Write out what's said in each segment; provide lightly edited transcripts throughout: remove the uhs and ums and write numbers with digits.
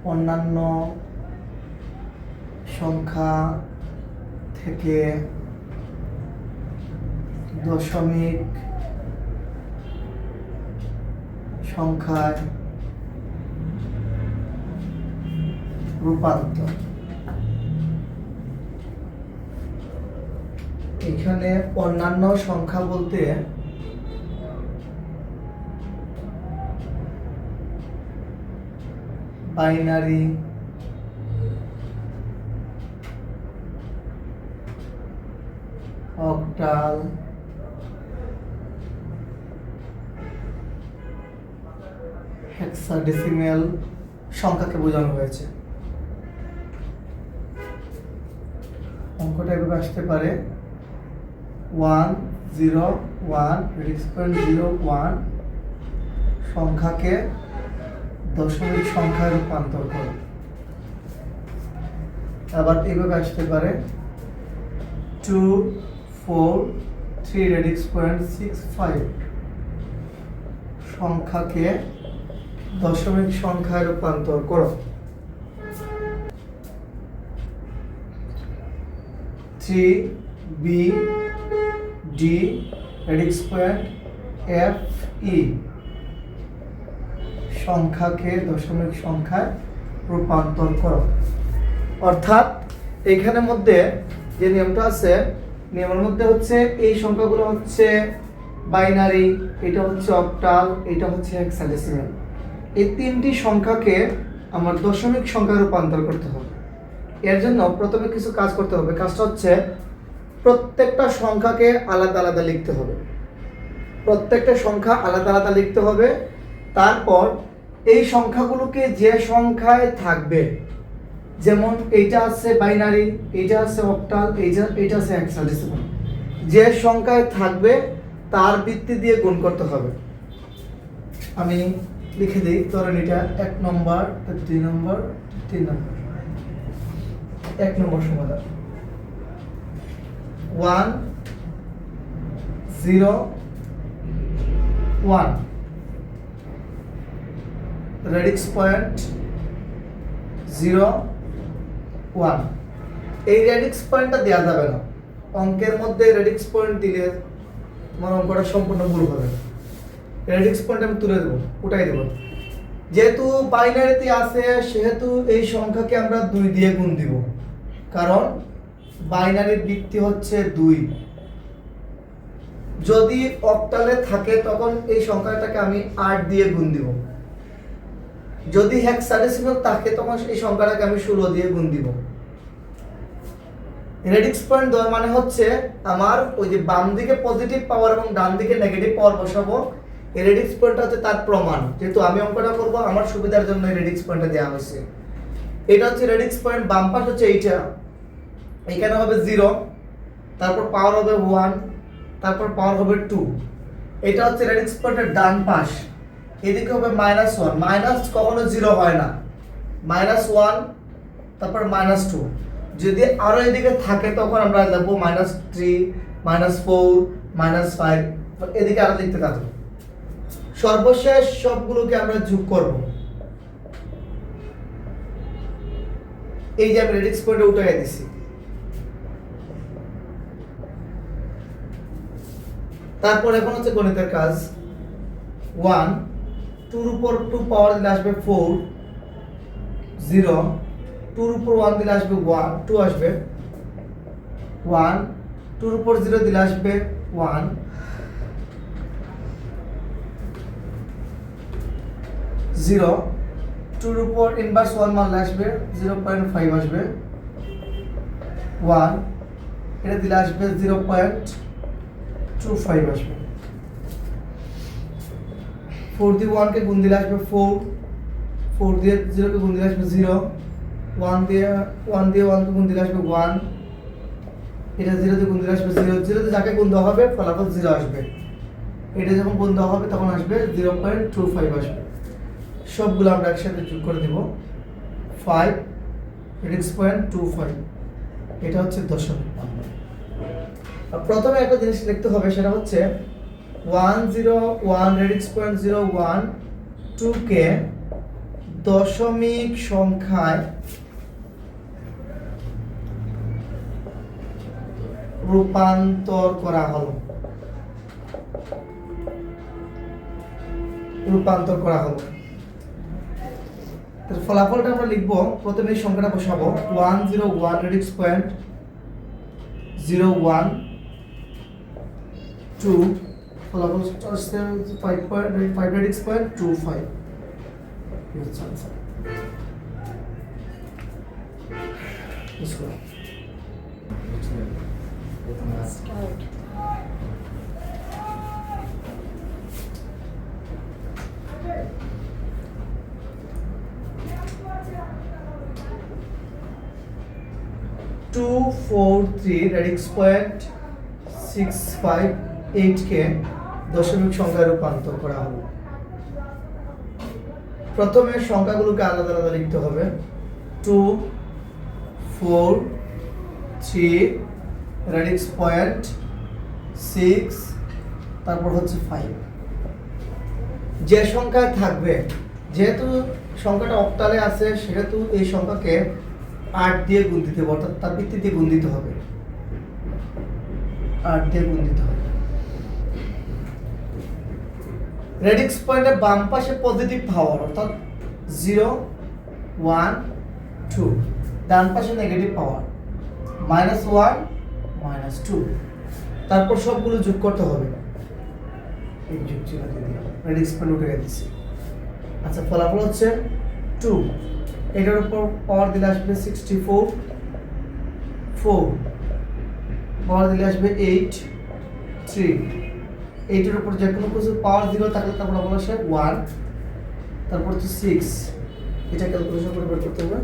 অন্যান্য সংখ্যা থেকে দশমিক সংখ্যায় রূপান্তর। এখানে অন্যান্য সংখ্যা বলতে বাইনারি, অক্টাল, হেক্সাডেসিমেল সংখ্যাকে বোঝানো হয়েছে। অঙ্কটা এভাবে আসতে পারে 101.01 সংখ্যাকে দশমিক সংখ্যায় রূপান্তর করো। আবার এভাবে আসতে পারে 243.65 সংখ্যাকে দশমিক সংখ্যায় রূপান্তর করো। 3BD(FE) সংখ্যাকে দশমিক সংখ্যায় রূপান্তর করো। অর্থাৎ এইখানের মধ্যে যে নিয়মটা আছে, নিয়মের মধ্যে হচ্ছে এই সংখ্যাগুলো হচ্ছে বাইনারি, এটা হচ্ছে অক্টাল, এটা হচ্ছে হেক্সাডেসিমেল। এই তিনটি সংখ্যাকে আমার দশমিক সংখ্যায় রূপান্তর করতে হবে। এর জন্য প্রথমে কিছু কাজ করতে হবে। কাজটা হচ্ছে প্রত্যেকটা সংখ্যাকে আলাদা আলাদা লিখতে হবে। প্রত্যেকটা সংখ্যা আলাদা আলাদা লিখতে হবে। তারপর এই সংখ্যাগুলোকে যে সংখ্যায় থাকবে, যেমন এইটা আছে বাইনারি, এইটা আছে অক্টাল, এইটা আছে হেক্সাডেসিমাল, যে সংখ্যায় থাকবে তার ভিত্তি দিয়ে গুণ করতে হবে। আমি লিখে দিই, ধরেন এটা 1 নম্বর, 2 নম্বর, 3 নম্বর। 1 নম্বর সমাধান 1 0 1 রেডিক্স পয়েন্ট 0 1। এই রেডিক্স পয়েন্টটা দেওয়া যাবে না। অঙ্কের মধ্যে রেডিক্স পয়েন্ট দিলে আমার অঙ্কটা সম্পূর্ণ ভুল হবে। রেডিক্স পয়েন্ট আমি তুলে দেবো, উঠাই দেবো। যেহেতু বাইনারিতে আছে সেহেতু এই সংখ্যাকে আমরা 2 দিয়ে গুণ দিব, কারণ বাইনারির ভিত্তি হচ্ছে 2। যদি অক্টালে থাকে তখন এই সংখ্যাটাকে আমি 8 দিয়ে গুণ দিব। যদি হেক্সাডেসিমাল থাকে তখন এই সংখ্যাটাকে আমি 16 দিয়ে গুণ দিব। রেডিক্স পয়েন্ট দেওয়ার মানে হচ্ছে আমার ওই যে বাম দিকে পজিটিভ পাওয়ার এবং ডান দিকে নেগেটিভ পাওয়ার বসাবো। এই রেডিক্স পয়েন্টটা হচ্ছে তার প্রমাণ। যেহেতু আমি অঙ্কটা করব আমার সুবিধার জন্য এই রেডিক্স পয়েন্টটা দেওয়া হয়েছে। এটা হচ্ছে রেডিক্স পয়েন্ট, বাম পাশ হচ্ছে এইটা, এখানে হবে 0, তারপর পাওয়ার হবে 1, তারপর পাওয়ার হবে 2। এটা হচ্ছে রেডিক্স পয়েন্টের ডান পাশ। এদিকে হবে -1, মাইনাস কখনো 0 হয় না। -1 তারপর -2। যদি আরো এদিকে থাকে তখন আমরা লিখব -3, -4, -5, এদিকে আরো লিখতে থাকবো। সর্বশেষ সবগুলোকে আমরা যোগ করব। এই যে আমি রেডিক্স পয়েন্টে উঠাই দিছি। তারপর এখন হচ্ছে গণিতের কাজ। 1 2 এর উপর 2 পাওয়ার দিলে আসবে 4, 0 2 এর উপর 1 দিলে আসবে 1, 2 আসবে 1, 2 এর উপর 0 দিলে আসবে 1, 0 2 এর উপর ইনভার্স 1 মারলে আসবে 0.5 আসবে 1, এটা দিলে আসবে 0.25 আসবে। 4 দিয়ে 1 কে গুণ দিলে আসবে 4, 4 দিয়ে 0 কে গুণ দিলে আসবে 0, 1 দিয়ে 1 কে গুণ দিলে আসবে 1, এটা 0 দিয়ে গুণ দিলে আসবে 0, 0 তে যাকে গুণ দেওয়া হবে ফলাফল 0 আসবে। এটা যখন গুণ দেওয়া হবে তখন আসবে 0.25 আসবে। সবগুলো আমরা একসাথে যোগ করে দেব। 5 6.25, এটা হচ্ছে দশমিক। প্রথমে একটা জিনিস লিখতে হবে, সেটা হচ্ছে 101.01 2 কে দশমিক সংখ্যায় রূপান্তর করা হলো। এর ফলাফলটা আমরা লিখব। প্রথমে এই সংখ্যাটা বসাবো 101 রেডিক্স পয়েন্ট 012, ফলাফল আসছে 5 radix point 25। Start. 243 radix point 658 কে দশমিক সংখ্যায় রূপান্তর করা হলো। প্রথমে সংখ্যাগুলোকে আলাদা আলাদা লিখতে হবে। 2 4 3 রেডিক্স পয়েন্ট 6, তারপর হচ্ছে 5। যে সংখ্যায় থাকবে, যেহেতু সংখ্যাটা অক্টালে আছে সেহেতু এই সংখ্যাকে 8 দিয়ে গুণ দিতে হবে, অর্থাৎ তার ভিত্তিতে গুণ দিতে হবে। 8 দিয়ে গুণ দিতে হবে। রেডিক্স পয়েন্টের বাম পাশে পজিটিভ পাওয়ার, অর্থাৎ 0 1 2, ডান পাশে নেগেটিভ পাওয়ার -1 -2, তারপর সবগুলো যোগ করতে হবে। এই যোগ চিহ্ন দিয়ে দিলাম, রেডিক্স পয়েন্ট উঠে গেছে। আচ্ছা, ফলাফল হচ্ছে 2। এটার উপর পাওয়ার দিলে আসবে 64, 4 পাওয়ার দিলে আসবে 8, 3। 8 এর উপর যে কোনো কিছু পাওয়ার 0 থাকলে তারপর বলা আসে 1, তারপর হচ্ছে 6। এটা ক্যালকুলেশন করে বের করতে হবে।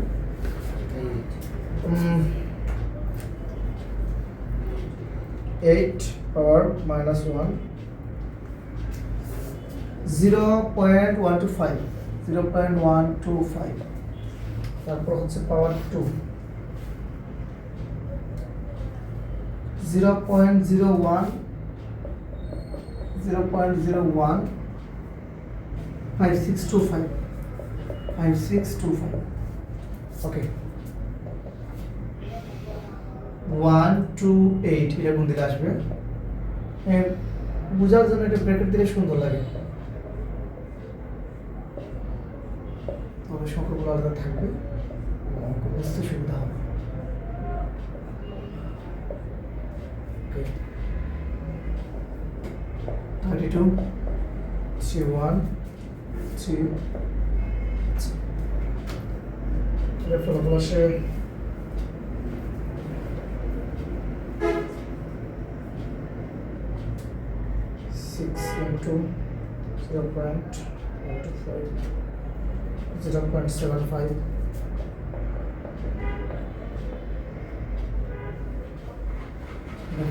8 পাওয়ার -1 0.125, 0.125, তারপর হচ্ছে পাওয়ার 2 0.01, 0.01 5625, 5625। ওকে, 128 এটা গুণ দিলে আসবে। বোঝার জন্য এটা ব্র্যাকেট দিলে সুন্দর লাগে, তবে সংখ্যাগুলো আলাদা থাকবে, অঙ্ক বুঝতে সুবিধা হবে। ওকে, 32 31 3, এটা ফলাফল আসে 6 into 0.125, 0.75,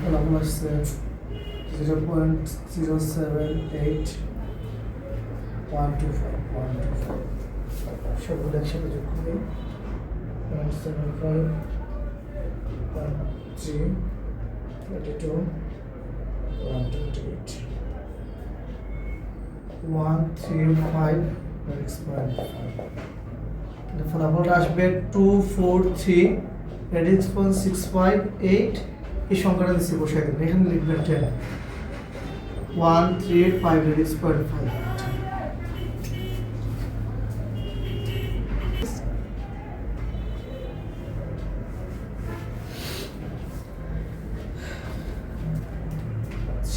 ফলাফল আসছে 0.078 125, সবগুলো একসাথে যোগ করি 0.75 3 32 128 135 ফলাফলটা আসবে 243 রেডিক্স পয়েন্ট 658। এই সংখ্যাটা দিচ্ছি বসাই দেবেন, এখানে লিখবেন 10 135 radix point 5। C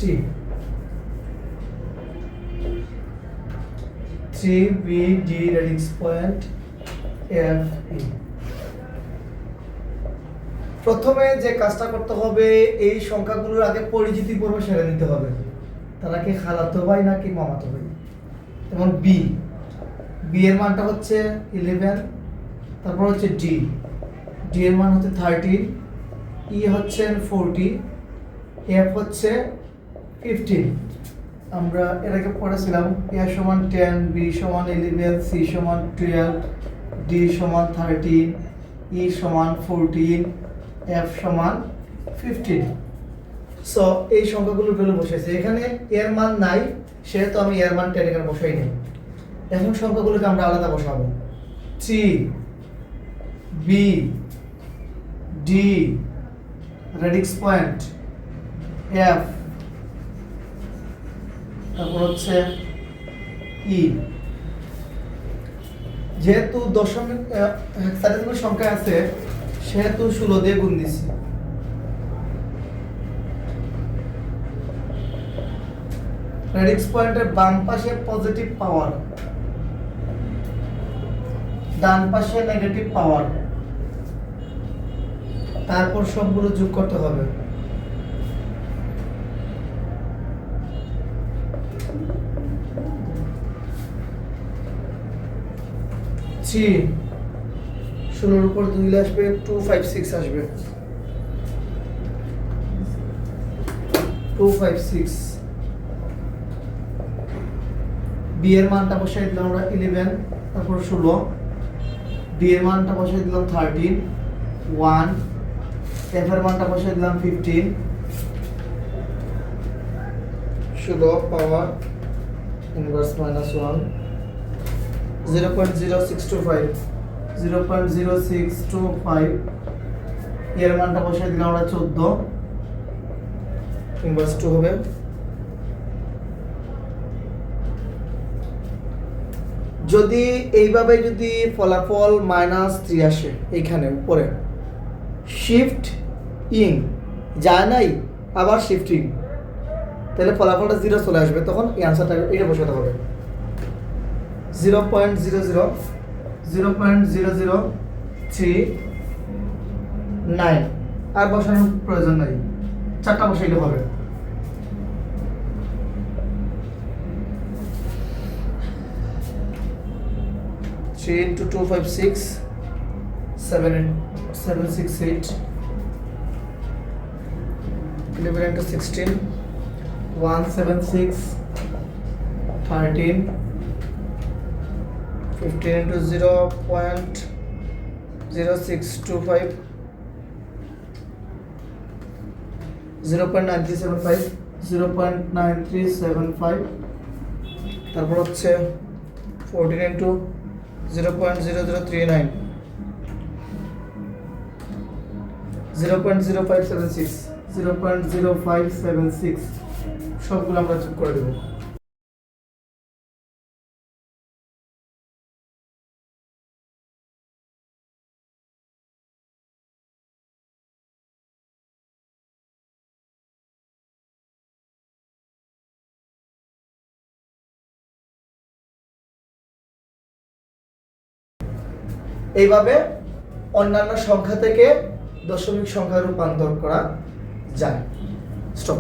3BD radix point FE। প্রথমে যে কাজটা করতে হবে, এই সংখ্যাগুলোর আগে পরিচিতি পর্ব সেরে নিতে হবে। তারা কি খালাতো ভাই নাকি মামাতো ভাই। যেমন B এর মানটা হচ্ছে 11, তারপর হচ্ছে D এর মান হচ্ছে 13, E হচ্ছে 40, F হচ্ছে 15। আমরা এর আগে পড়েছিলাম A সমান 10, B সমান 11, C সমান 12, D সমান 13, E সমান 14, F সমান 15। সো এই সংখ্যাগুলোর ভ্যালু বসাইছে। এখানে এর মান নাই, সেহেতু আমি এর মান 10 এখানে বসাই নাই। এখন সংখ্যাগুলোকে আমরা আলাদা বসাবো। C, B, D, radix point, F, তারপর হচ্ছে ই। যেহেতু দশমিক হেক্সাডেসিমাল সংখ্যা আছে সেহেতু 16 দিয়ে গুণ দিছি। রেডিক্স পয়েন্টের বাম পাশে পজিটিভ পাওয়ার, ডান পাশে নেগেটিভ পাওয়ার, তারপর সবগুলো যোগ করতে হবে। সি 16 উপর 2 আসবে 256 আসবে 256। বি এর মানটা বসাই দিলাম আমরা 11, তারপর 16। ডি এর মানটা বসাই দিলাম 13, 1। এফ এর মানটা বসাই দিলাম 15, 16 পাওয়ার ইনভার্স -1, 0.0625, 0.0625। এর মানটা বসাই দিলাম আমরা 14, ইনভার্স 2 হবে। যদি এইভাবে যদি ফলাফল -3 আসে এইখানে উপরে, শিফট ইন যায় নাই আবার শিফটিং, তাহলে ফলাফলটা 0 চলে আসবে, তখন এই আনসারটা এটা বসাতে হবে। 0.00, 0.0039 আর বসানোর প্রয়োজন নাই, 4টা বসাইলে হবে। Three into 256, 768, 11 into 16, 176, 13, 15 into 0.0625, 0.9375, 0.9375, তারপর হচ্ছে 14 into 0.0039, 0.0576, 0.0576 সবগুলো আমরা যোগ করে দেব। এইভাবে অন্যান্য সংখ্যা থেকে দশমিক সংখ্যা রূপান্তর করা যায়। স্টপ।